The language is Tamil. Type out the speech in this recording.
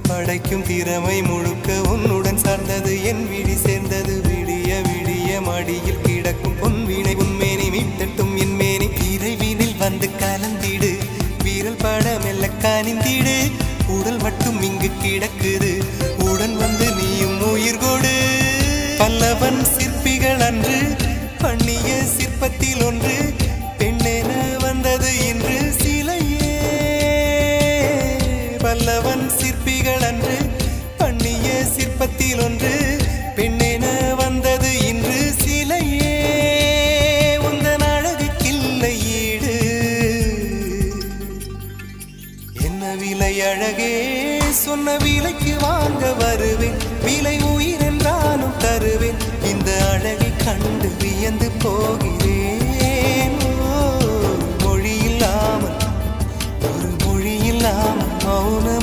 படைக்கும் திறமை முழுக்க உன்னுடன் சார்ந்தது என் விழி சேர்ந்தது விடிய விடிய மடியில் கிடக்கும் பொன்வினை உன்மேனி மீட்டட்டும் என் மேனி இறைவினில் வந்து கலந்திடு வீரல் பட மெல்ல காணிந்திடு உடல் மட்டும் இங்கு கிடக்குது உடன் வந்து நீயும் உயிர் கொடு பல்லவன் சிற்பிகள் அன்று பண்ணிய சிற்பத்தில் ஒன்று பெண்ணென வந்தது இன்று சிலையே பல்லவன் சிற்பிகள் அன்று பண்ணிய சிற்பத்தில் ஒன்று பெண்ணென வந்தது இன்று சிலையே உந்தன் அழகுக்கில்லை ஈடு என்ன விலை அழகே சொன்ன விலைக்கு வாங்க வருவேன் விலை உயிர் என்றாலும் தருவேன் இந்த அழகை கண்டு வியந்து போகிறேன் மொழி இல்லாமல் ஒரு மொழி இல்லாமல் மௌனமாகிறேன்